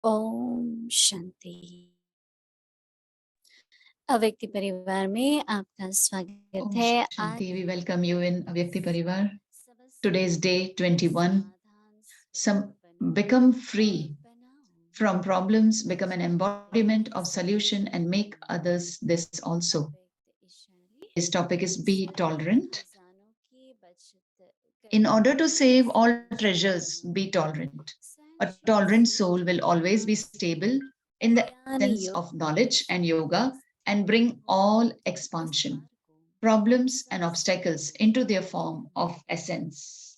ओम शांति। अव्यक्ति परिवार में आपका स्वागत Om है। Shanti, we welcome you in Avyakti Parivar. Today's day 21. Become free from problems, become an embodiment of solution, and make others this also. Today's topic is be tolerant. In order to save all treasures, be tolerant. A tolerant soul will always be stable in the sense of knowledge and yoga and bring all expansion, problems and obstacles into their form of essence.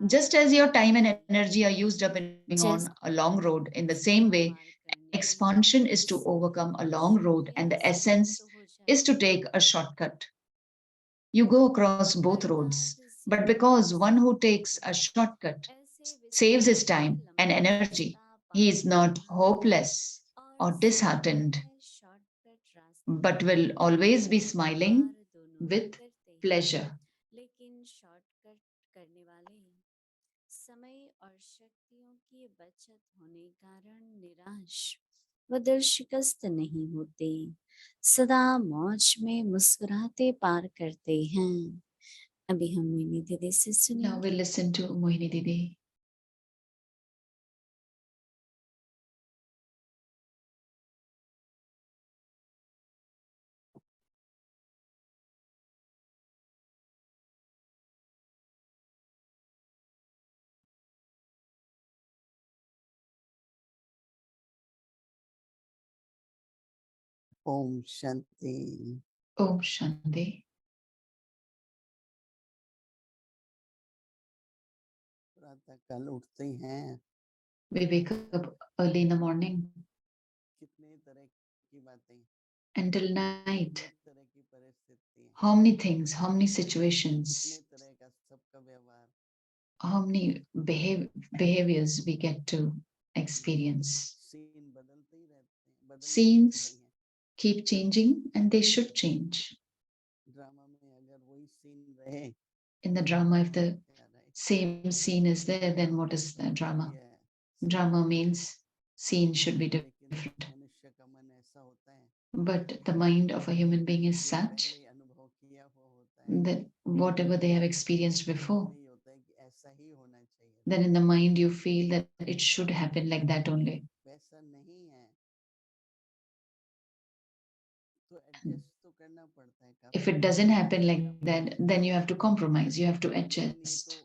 Just as your time and energy are used up in moving on a long road, in the same way, expansion is to overcome a long road and the essence is to take a shortcut. You go across both roads, but because one who takes a shortcut saves his time and energy, he is not hopeless or disheartened, but will always be smiling with pleasure. लेकिन shortcut करने वाले समय और शक्तियों की बचत होने कारण निराश व दिल शिकस्त नहीं होते, सदा मौज में मुस्कुराते पार करते हैं। अभी हम मोहिनी दीदी से सुनेंगे। Now we listen to Mohini Didi. Om Shanti. Om Shanti. प्रातः काल उठते हैं, We wake up early in the morning कितने तरह की बातें, until night. कितने तरह की परिस्थितियां, How many things, how many situations, कितने तरह का सबका व्यवहार, how many behaviors we get to experience. Scene बदलते ही रहते हैं, बदलने ही Scenes हैं। keep changing and they should change. Drama में अगर वही सीन रहे, In the drama, if the क्या रहे? same scene is there, then what is the drama? Drama means scene should be different. मनुष्य का मन ऐसा होता है, But the mind of a human being is जो such पहले अनुभव किया हुआ होता है, that whatever they have experienced before, नहीं होता है कि ऐसा ही होना चाहिए, then in the mind you feel that it should happen like that only. वैसा नहीं है, तो एडजस्ट तो करना पड़ता है। If it doesn't happen like that, then you have to compromise, you have to adjust.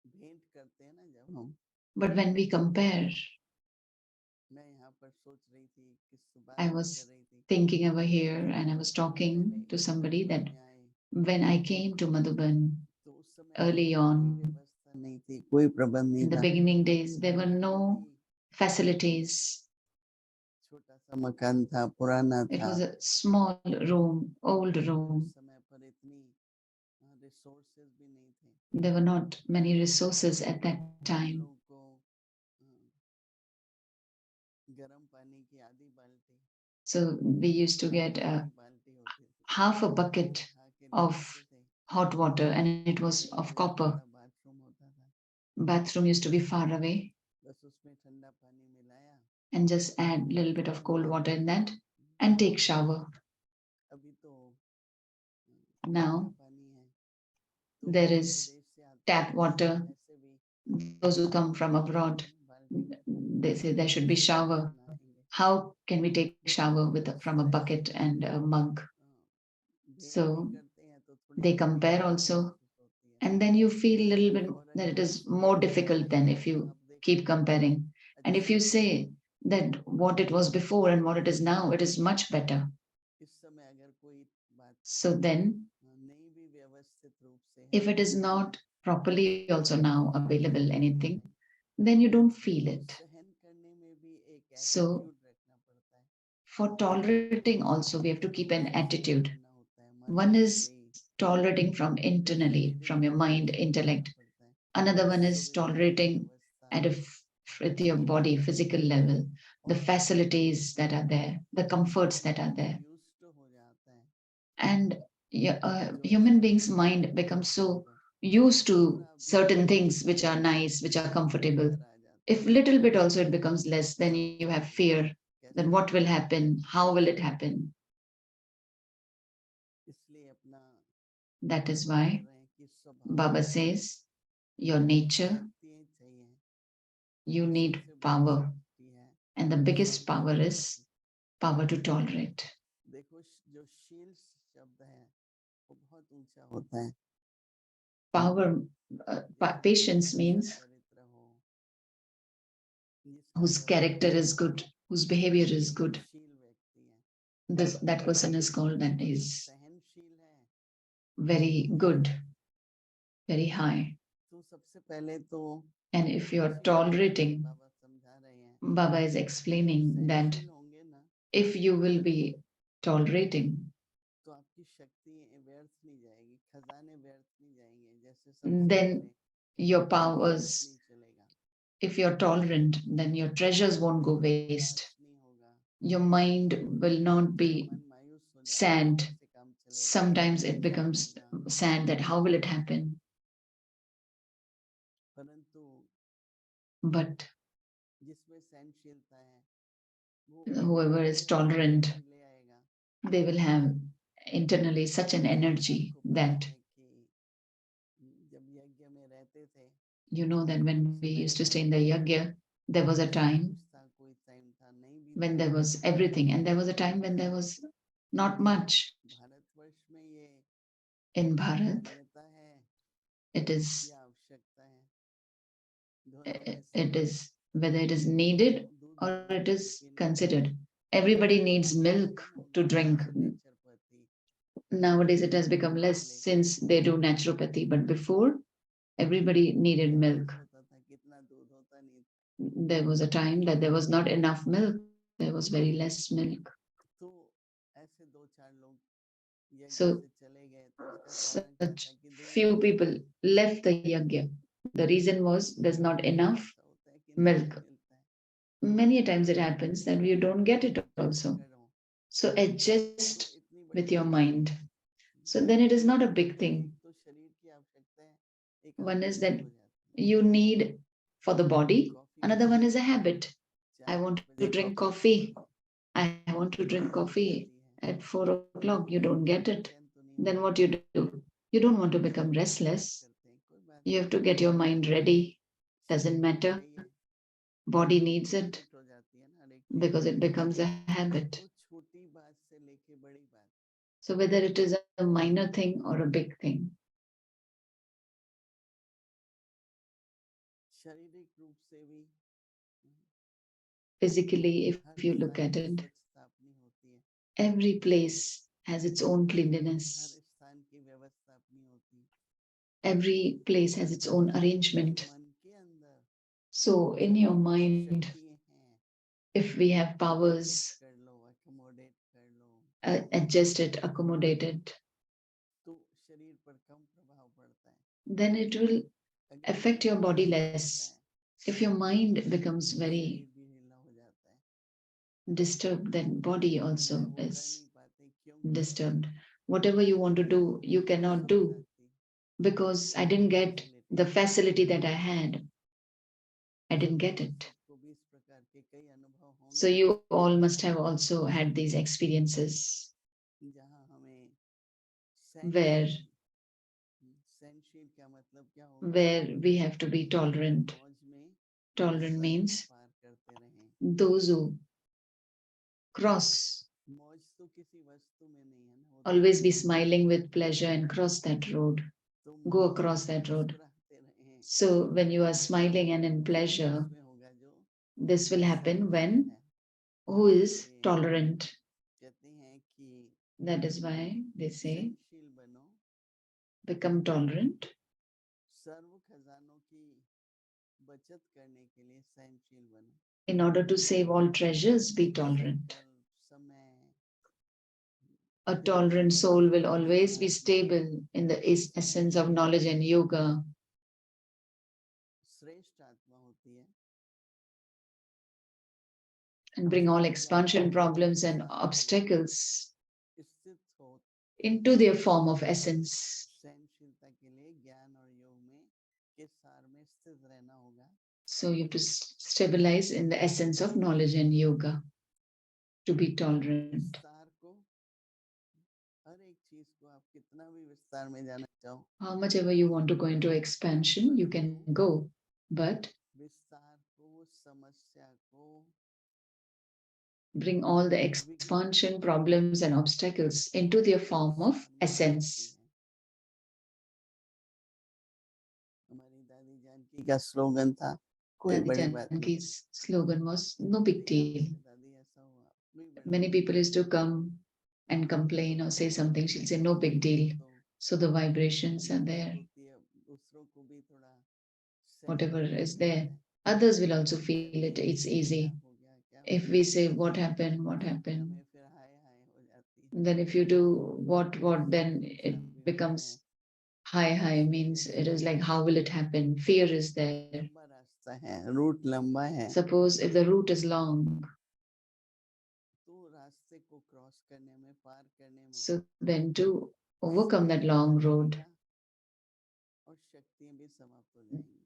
भेंट करते हैं ना जब हम, But when we compare, मैं यहाँ पर सोच रही थी किस बात I कर was रही थी, thinking over here and I was talking to somebody that when I came to Madhuban तो उस समय early कोई on, व्यवस्था नहीं थी, कोई प्रबंध नहीं in the था, beginning days, there were no facilities. छोटा सा मकान था, पुराना It था, was a small room, old room. उस समय पर इतनी रिसोर्सेज भी नहीं थे, There were not many resources at that time. लोगों को गर्म पानी की आधी बाल्टी, So we used to get बाल्टी होती थी, half a bucket of hot water and it was of copper. Bathroom होता था, Bathroom used to be far away बस उसमें ठंडा पानी मिलाया and just add a little bit of cold water in that and take shower. अभी तो Now पानी है, there is tap water. Those who come from abroad, they say there should be shower. How can we take shower from a bucket and a mug? So they compare also, and then you feel a little bit that it is more difficult than if you keep comparing. And if you say that what it was before and what it is now, it is much better. So then, if it is not properly also now available anything, then you don't feel it. So for tolerating also, we have to keep an attitude. One is tolerating from internally, from your mind, intellect. Another one is tolerating with your body, physical level, the facilities that are there, the comforts that are there. And human being's mind becomes so used to certain things which are nice, which are comfortable. If little bit also it becomes less, then you have fear. Then what will happen? How will it happen? इसलिए अपना That is बाबा कह why रहे हैं कि Baba स्वभाव says, your nature, शक्तियाँ चाहिए। you need सबसे बड़ी power. शक्ति है And the biggest power सहनशीलता is की। power to tolerate. देखो जो शील शब्द है वो बहुत ऊंचा होता है। Power, जिसका patience अच्छा means चरित्र हो, जिसका whose character व्यवहार is अच्छा good, हो, whose behavior वो is good. शील व्यक्ति है। That person is called and और जो is सहनशील है very good, very high. तो सबसे पहले तो And if you're सहनशील होने के लिए tolerating, बाबा समझा रहे हैं Baba is जब explaining that सहनशील होंगे ना if you will be tolerating, तो आपकी शक्ति व्यर्थ नहीं जाएगी, खजाने व्यर्थ नहीं जाएंगे। जैसे सब सोच then रहे your कि व्यर्थ powers, नहीं चलेगा, if you're tolerant, then your treasures won't go waste. निराश नहीं होगा, Your mind will not be मन मायूस हो जाता है, sad. कैसे काम चलेगा, Sometimes it क्या becomes होगा। sad that how will it happen? परंतु But जिसमें सहनशीलता है वो whoever is अंदर ऐसी tolerant, शक्ति ले आएगा। they will have internally such an energy आपको पता that, है कि जब यज्ञ में रहते थे you know, that when उस we समय used to stay in में the yagya, there was a सब time कुछ था, कोई टाइम था नहीं भी when था। there was everything, and there was a time when there was not much. Bharatvarsh में ये In Bharat, मान्यता है it is या आवश्यकता है, दोनों में से it is whether it is needed दूध or it पिलाने is के लिए considered. Everybody needs आजकल milk कम हो to गया है drink. जैसे नेचरपैथी, Nowadays it has दूध become नहीं less मिलेगा since they do naturopathy, but before everybody needed क्या milk. दूध होता था, कितना दूध होता नहीं था। There was a time that there was not enough milk, there was very less milk. तो ऐसे दो चार लोग यज्ञ So से चले गए तो उसका कारण क्या such था कि दूध few नहीं people मिलता। left the yagya. The reason was there's not enough ऐसा होता है कि नहीं milk. मिलता है, Many times it happens that you don't get it adjust also. करो। So तो adjust इतनी बड़ी with your शक्ति mind. है। So then it is not a तो big thing. एक तो शरीर की आवश्यकता है, एक One is आदत that सी हो जाती है। you need for the body, coffee another one is a habit. I 4 want to बजे drink कॉफी coffee. चाहिए, I want to drink नींद आ coffee जाती है, at 4 o'clock. You don't get it. चैन तो नहीं Then होता। what you do? You don't want to become सब इंतजार restless. करते हैं, कोई बात You नहीं, have to get your mind ready. शरीर Doesn't को matter. चाहिए, Body needs it हैबिट हो जाती है ना हर एक चीज because की। it becomes a habit. वो छोटी बात से लेके बड़ी बात, So whether it is a minor thing or a big thing, शारीरिक रूप से भी physically, if her you look स्थान at की it, स्वच्छता अपनी होती है, every place has its own her cleanliness. स्थान की व्यवस्था अपनी होती है। Every place has its own तो arrangement. मन के अंदर So in your mind, शक्तियाँ हैं, if we have adjust powers, कर लो, अकोमोडेट कर लो, adjust it, accommodate it, तो शरीर पर कम प्रभाव पड़ता है। then it will अगर affect मन your body ढीला हो जाता less. है If your mind becomes तो very शरीर भी ढीला हो जाता है। disturbed, then body जो मन है also वो कर is नहीं पाते, क्योंकि disturbed. Whatever you want to do, you cannot do सुविधा थी, because I didn't get facility the थी। facility that I had. I didn't get it. सबको भी इस प्रकार के कई अनुभव So होंगे you all must have also had these experiences जहाँ हमें where सहनशील, सहनशील क्या मतलब क्या होगा we have to be कि हम tolerant. मौज में Tolerant समय means पार करते रहें। those who cross, मौज तो किसी वस्तु में नहीं है ना, वो तो always be अंदर है। smiling with pleasure and cross that road, तो go मौज across में that road. मुस्कुराते रहें, So when you are smiling and in वही pleasure, उसमें होगा जो this will happen सहनशील when है। who is इसलिए tolerant. कहते हैं कि That is why they say सहनशील बनो, become tolerant. सर्व खजानों की बचत करने के लिए सहनशील बनो। In order to save all treasures, be tolerant. संकल्प, समय, A ध्यान tolerant soul will लगाना, always be Sadhana, stable in the essence of सहनशील knowledge and yoga श्रेष्ठ आत्मा होती है and bring जो all ज्ञान expansion और योग problems के and सागर में obstacles स्थित हो। into their form of essence. सहनशीलता के लिए ज्ञान और योग में के सार में स्थित रहना होगा। So you have to stabilize in the essence of knowledge and yoga to be tolerant. विस्तार को, हर एक चीज को आप कितना भी विस्तार में जाना चाहो, How much ever you want to go into expansion, you can go. But विस्तार को, समस्या को bring all the expansion, problems, and obstacles into their form of essence. हमारी दादी जानकी का स्लोगन था, कोई Dadi बड़ी बात नहीं। Janki's slogan was no big deal. दादी ऐसा हुआ, कोई बड़ी Many people used to come and complain or say something. She'll say no big deal. So the vibrations are there. दूसरों को भी थोड़ा Whatever is there, others will also feel it. It's easy. If we say what happened, फिर हाय हाय हो जाती है। then if you do what, then it becomes high means it is like, how will it happen? Fear is there. लंबा रास्ता है, root लंबा है, Suppose if the route is long, तो रास्ते को क्रॉस करने में, पार करने में, so then to overcome that long road, और शक्तियां भी समाप्त हो जाएंगी,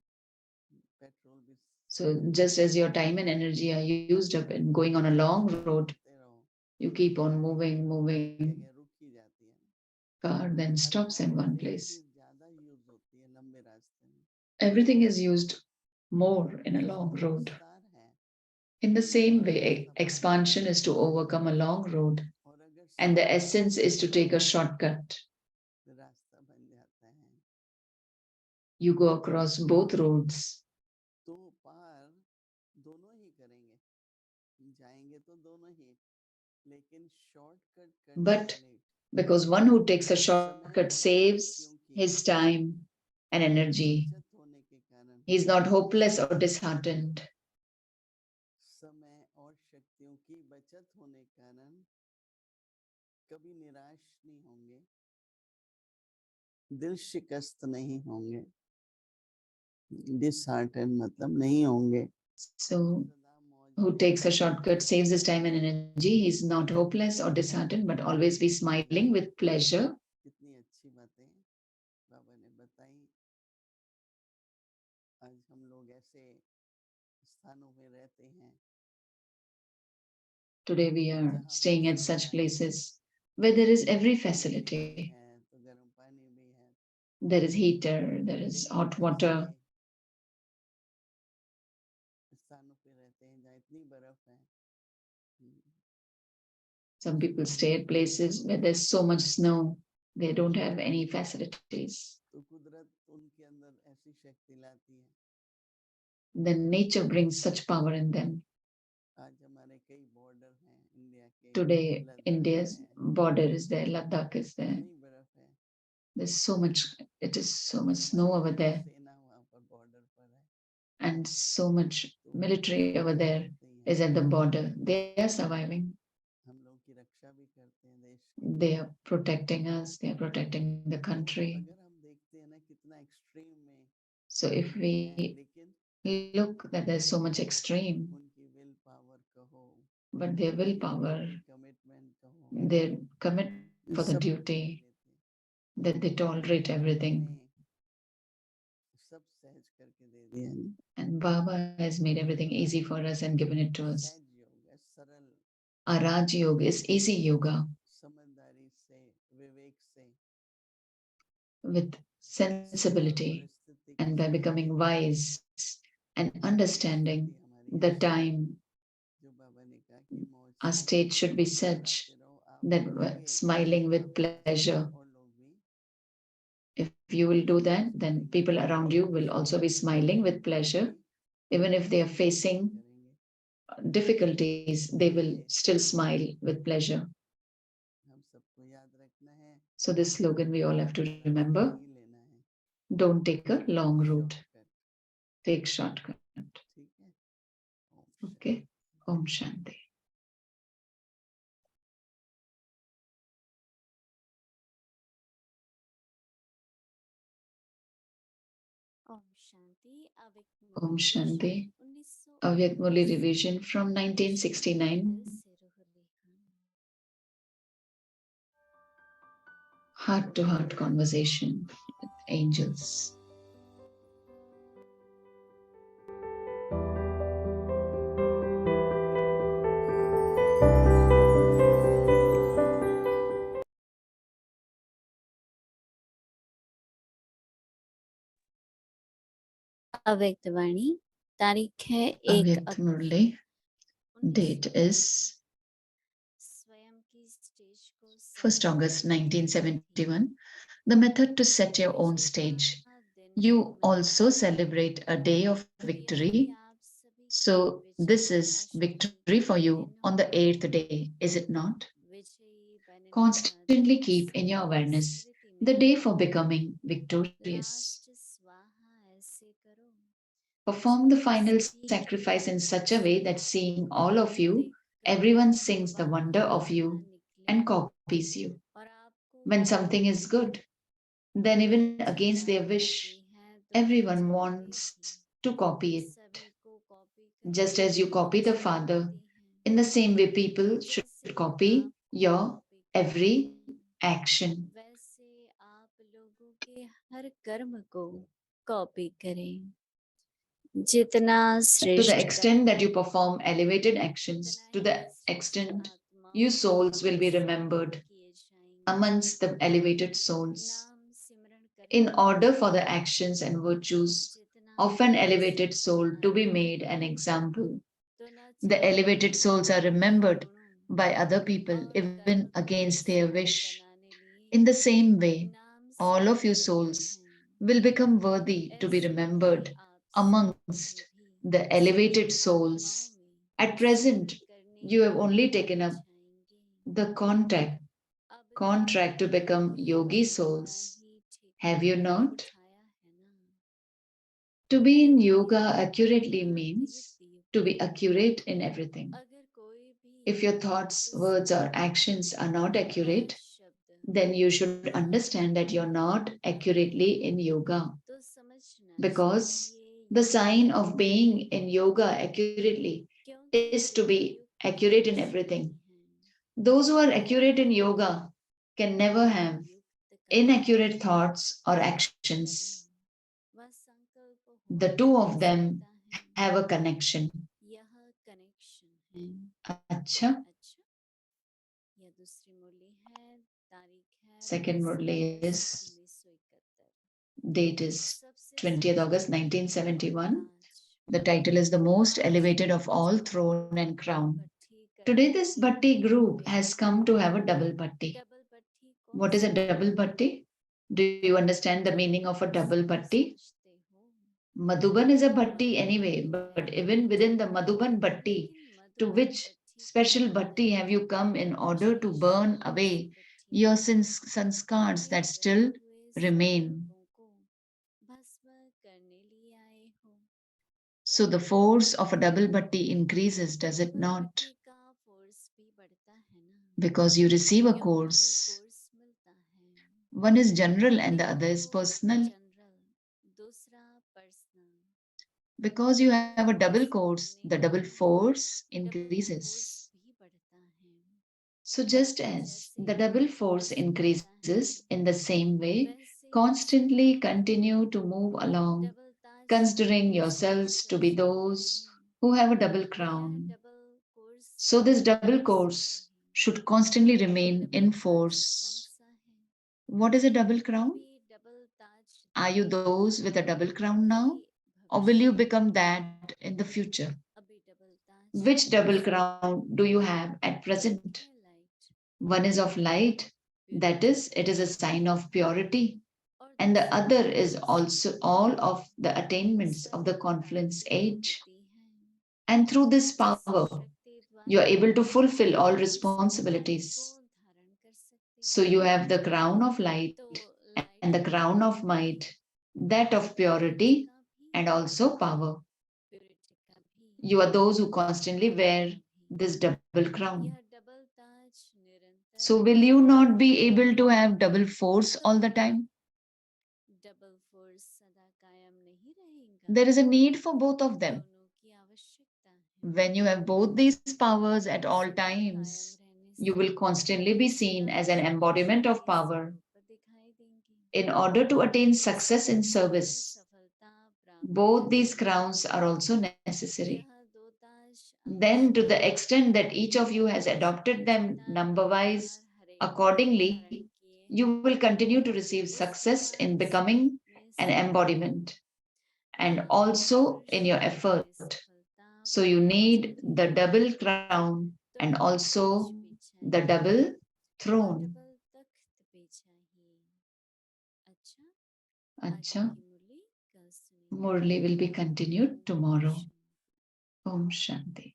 पेट्रोल भी so just as your time and energy are used up in going on a long road, you keep on moving, जगह रुक ही जाती है। car then stops in one हर एक place. चीज ज्यादा यूज होती है लंबे रास्ते में। Everything is used more in a long road. विस्तार है, In the same way, expansion is to overcome a long road, और अगर and the essence is to take a shortcut. रास्ता बन जाता है, You go across both roads. तो पार दोनों ही करेंगे, जाएंगे तो दोनों ही, लेकिन शॉर्टकट करने But वाले because one who takes a समय shortcut और saves शक्तियों की his time and energy, बचत होने के कारण, he is not hopeless or disheartened. समय और शक्तियों की बचत होने के कारण कभी निराश नहीं होंगे, दिल शिकस्त नहीं होंगे, डिसहार्टेन मतलब नहीं होंगे। So, who takes a shortcut saves his time and energy. He is not hopeless or disheartened, but always be smiling with pleasure. कितनी अच्छी बातें बाबा ने बताई। आज हम लोग ऐसे स्थानों में रहते हैं, Today we are staying at such places where there is every facility. तो गर्म पानी भी है, There is heater, there is hot water. स्थानों पे रहते हैं जहाँ इतनी बर्फ है, Some people stay at places where there's so much snow, they don't have any facilities. तो कुदरत उनके अंदर ऐसी शक्ति लाती है। Then nature brings such power in them. आज हमारे कई बॉर्डर हैं इंडिया के, Today, लद्दाख India's है, border is there, Ladakh is there. इतनी बर्फ है, There's so much, it is so much snow हमारी over there, सेना वहाँ पर बॉर्डर पर है, and so much तो military over there करते हैं, is at the border. They are surviving. हम लोग की रक्षा भी करते हैं देश की। They are protecting us, they are protecting the तो country. अगर हम देखते हैं ना कितना एक्सट्रीम में So if है, we लेकिन look that there's so much extreme, उनकी विल पावर कहो, but their willpower, उनकी कमिटमेंट कहो, their commitment for the सब दे duty, देते हैं। that they tolerate everything. सब सहज करके दे दिया है। And Baba has made everything easy for us and given it to us. सहज योग है, सरल, Our Raj Yoga is easy yoga समझदारी से, विवेक से, with समय sensibility, परिस्थिति and by becoming wise and understanding the time, जो बाबा ने कहा कि मौज our से state should be such मुस्कुराते रहो, आप that बढ़ोगे, smiling with आपके आसपास pleasure. और लोग भी If you will do that, then people around you will also be smiling with pleasure. Even if they are facing करेंगे। difficulties, they will still smile with pleasure. हम सबको याद रखना है, So this slogan we all have to लंबा रास्ता remember. नहीं लेना है, Don't take a long route. Shortcut, Take shortcut. ठीक है। Om Shanti. Okay. Om Shanti. Om Shanti. Om Shanti. Avyakt Murli revision from 1969. Heart-to-heart conversation with angels. अव्यक्त वाणी तारीख है 1 Avyakt October Murli. Date 1971। is स्वयं की स्टेज को 1st सजाने August की विधि थी। 1971. The method to set your own पिछला stage. दिन You also मनोरंजन celebrate a day of दुनिया की victory. आप सभी की So, this विजयोत्सव is victory for का you दिन on the हो। 8th day, is it not? विजयी बनने का Constantly दिन keep in your सदैव awareness स्मृति the में day हो। for becoming victorious. लास्ट स्वाहा ऐसे करो Perform the जैसे final सभी की sacrifice in such a way that शुरुआत seeing हो। all of you, देखकर everyone sings the wonder of बाहर you निकले and copies you. और आपको When पाने something is की good, then even लालची against their जाग wish, आती है तो everyone चाहते भी wants to copy it. सभी को कॉपी Just करने as you की copy the इच्छा Father, होती है in the same way, people should जैसे copy आपको your कॉपी करते every हैं action. वैसे आप लोगों के हर कर्म को कॉपी करें जितना To the श्रेष्ठ extent कर्म that you होगा perform elevated उतना actions, to ही the श्रेष्ठ extent you आत्माओं में souls will be स्थापित remembered किए जाएंगे amongst the elevated souls. नाम सिमरण In करने order वाले for the actions and virtues जितना of an elevated प्रसिद्ध soul to be made बनाएंगे an example, तो न the elevated चाहते souls are हुए भी remembered गुणों by other people और even कर्म को against their सुंदर wish. बनाने लिए In the same way, नाम all of सिमरण you करते souls हैं will become worthy to be ऐसे ही remembered आप सबको amongst भी the elevated श्रेष्ठ आत्माओं souls. में At सिमरण present, करने you have वाले only taken बन up जाएंगे the अब तक contract to become आपने yogi अपना souls. ही Have you ठिकाना not? उठाया है ना To be in देखिए yoga accurately अर्थात means युक्ति to युक्ति be accurate in everything. अगर कोई भी If your वाक्य thoughts, words, or सुने actions are not या accurate, शब्द then you should understand that you're सुनाई not देता है accurately in yoga. तो समझना Because चाहिए the ये sign युक्त of है being in yoga accurately क्योंकि is to बिना be युक्त accurate in कुछ everything. नहीं है Those who are accurate in yoga can never बिना have युक्त कर्म inaccurate thoughts or करो actions. वह संकल्प The होने two लग of them जाता है have a connection. यह कनेक्शन है Acha. अच्छा यह दूसरी मुरली है तारीख है Second 10 Murli August is 1971 date is सबसे 20th August श्रेष्ठ और 1971. ताज The title is The Most आज Elevated of ये All जो Throne and डबल Crown. पट्टी Today, करने this वाले bhatti लोग group has come to have a double bhatti. Double पट्टी कौन What is a C double है bhatti? Do you understand the क्या meaning of a आप double सभी bhatti? समझते हो Madhuban is a bhatti Madhuban anyway, तो है but even light within the Madhuban bhatti, लेकिन to मधुबन which पट्टी के special bhatti बजाय have you come in order to wishes burn कौन सी away पट्टी your है sanskars कि that रहे still हुए remain? संकल्पों को भस्म करने लिए आए हो So the force of a double bhatti increases, does it double not? पट्टी का फोर्स भी बढ़ता है ना Because you receive a क्योंकि course. कोर्स मिलता है One is general and the एक other तो is personal. जनरल दूसरा personal Because you have a दोनों double मिक्स course, होने the double पर force डबल फोर्स increases. भी बढ़ता है So, just तो as जैसे the double double force force बढ़ता है increases, in the same way, वैसे ही constantly Shraddha continue to move along, double Taj considering को yourselves श्रेष्ठ to be बनाती those रहे who have a double तो यह crown. Double course So, this double continuously course रहे should constantly remain double in ताज कौन force. सा है What is a double अभी crown? भी डबल ताज Are you नहीं those with a double crown अभी now? Or will भविष्य you में become that in the future? अभी डबल ताज Which कौन double सा है crown do you have at एक present? है light One is of light, that purity is, का it is a sign of purity, और and the दूसरा other is personal also all of the attainments of the Shraddha confluence प्राप्त age. होती है And through this जिस power, शक्ति you are द्वारा able to fulfill all इस पृथ्वी को responsibilities. धारण कर सकते So हैं you have the crown of light तो and लाइट the का crown of भी might, that of purity purity का भी and also power. प्योरिटी का भी You are those who constantly power wear का भी this double crown. यह डबल ताज निरंतर So, will you पहनते not be रहिए able to have double force all the कभी time? डबल फोर्स सदा कायम नहीं रहेगा There is a need for both of them. दोनों की आवश्यकता है When you have both these powers at all सदा कायम times, रहने you से will constantly be seen सदा as an embodiment of शक्तिशाली power. स्वरूप दिखाई देंगे In order to attain success in सर्वत्र में service, सफलता प्राप्त both करने these में crowns are also necessary. यह दो ताज Then, to आवश्यक the है extent that each of you has adopted जितने them जितना number एक wise बार हर एक ने accordingly, धारण किए you हैं will continue to receive उस success प्रकार in becoming स्वरूप में an सदा embodiment. and also in your effort. So you need the double crown and also the double throne. Acha. Murli will be continued tomorrow. Om Shanti.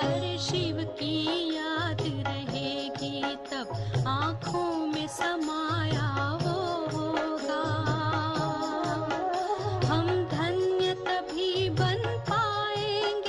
अरे शिव की याद रहेगी तब आँखों में समाया